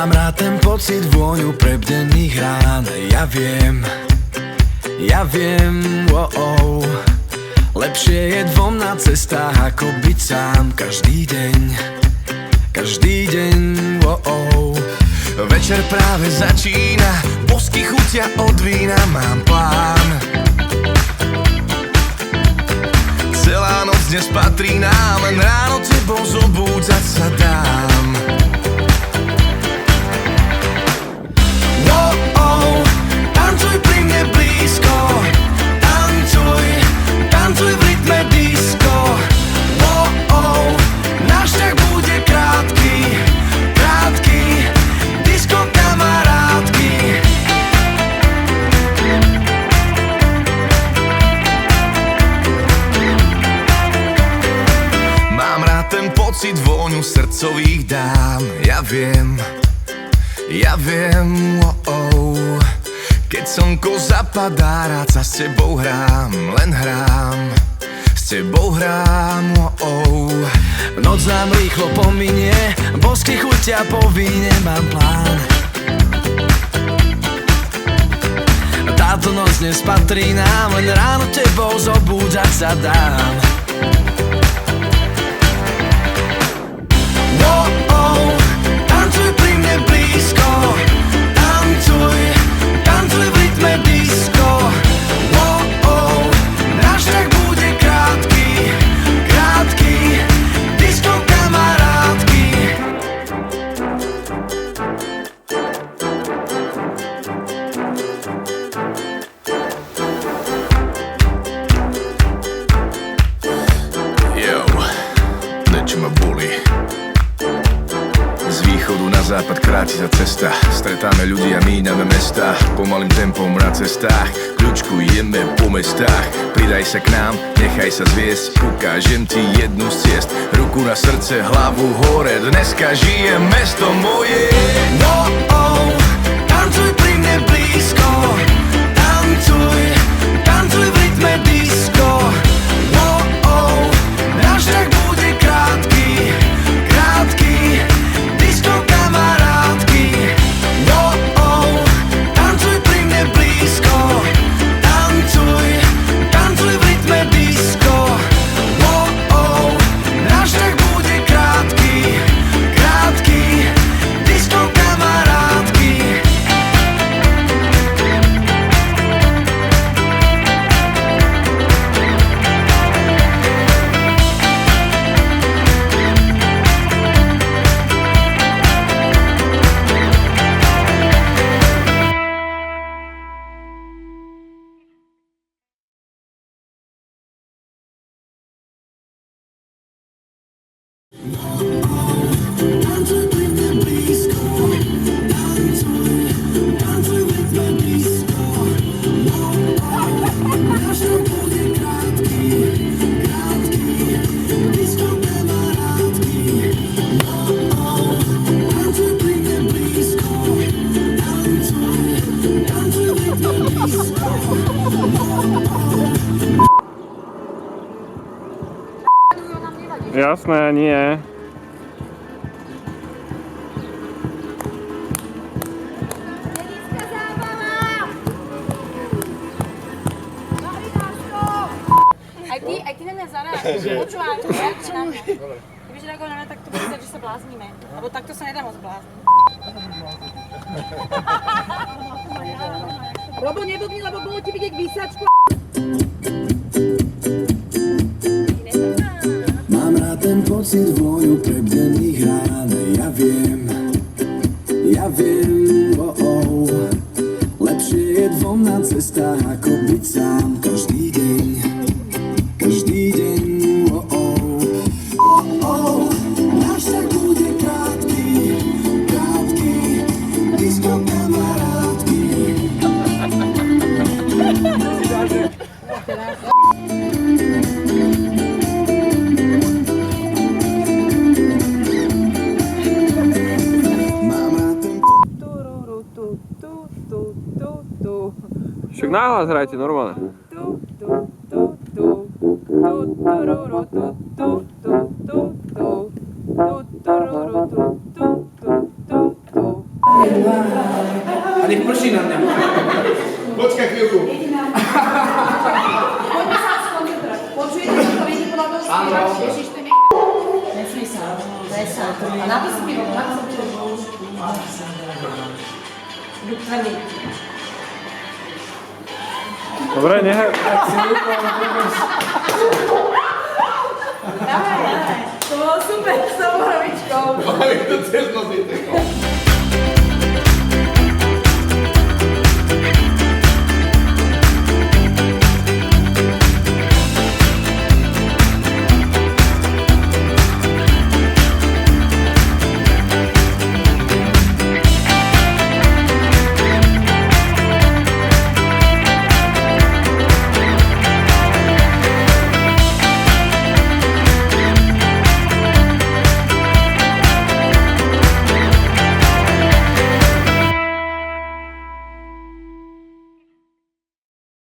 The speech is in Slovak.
Mám rád ten pocit vôňu prebdených rán. Ja viem, oh. Lepšie je dvom na cestách, ako byť sám každý deň, oh. Večer práve začína, bosky chutia od vína, mám plán. Celá noc dnes patrí nám, len ráno tebou zobúdzať sa dám. Tancuj pri mne blízko, tancuj v rytme disco. Náš vzťah bude krátky, disco kamarátky. Mám rád ten pocit vôňu srdcových dám. Ja viem, oh. Keď slnko zapadá, rád sa s tebou hrám, len hrám, s tebou hrám, oh. Noc nám rýchlo pominie, bosky chutia po víne, mám plán. Táto noc dnes patrí nám, len ráno tebou zobúdzať sa dám. Tancuj pri mne blízko, tancuj v rytme disco. Náš vzťah bude krátky, disco kamarátky. Yo, niečo ma bolí. Z východu na západ kráti sa cesta. Stretáme ľudí a míňame mestá. Pomalým tempom na cestách kľučkujeme po mestách. Pridaj sa k nám, nechaj sa zviesť. Ukážem ti jednu z ciest. Ruku na srdce, hlavu hore. Dneska žije mesto moje. Tancuj pri mne blízko, tancuj v rytme disco. Náš vzťah bude krátky, disco kamarátky. Tancuj pri mne blízko, tancuj v rytme disco. Náš vzťah bude krátky, disco kamarátky. Tancuj pri mne blízko, tancuj v rytme disco. Náš vzťah bude krátky, disco kamarátky. Tancuj pri mne blízko, tancuj v rytme disco. Jasné, nie. Aj ty na mňa zareaguj. Počúvaj, reaguj na mňa. Keby reagoval na mňa, tak to bude zdať, že sa bláznime. Lebo takto sa nedá moc blázniť. Lebo nebudni, lebo bolo ti vidieť výsačku. Mám rád ten pocit vôňu prebdených rán. Ja viem, oh. Lepšie je dvom na cestách, ako byť sám každý deň, oh. Náš vzťah bude krátky, disco kamarátky. Však nahlas hrajte, normálne. A nech prší na mňa. Počkaj chvíľku. Poďme sa skoncentrovať. Počujete, že to vidí podľa toho spievač? Ježiš, to je nesmí sa. A na to si pivo, na to si pivo. Buď tvrdý. Dobre, nechaj. Daj. To bolo super s tou hravičkou. Ale to cez noc je tako.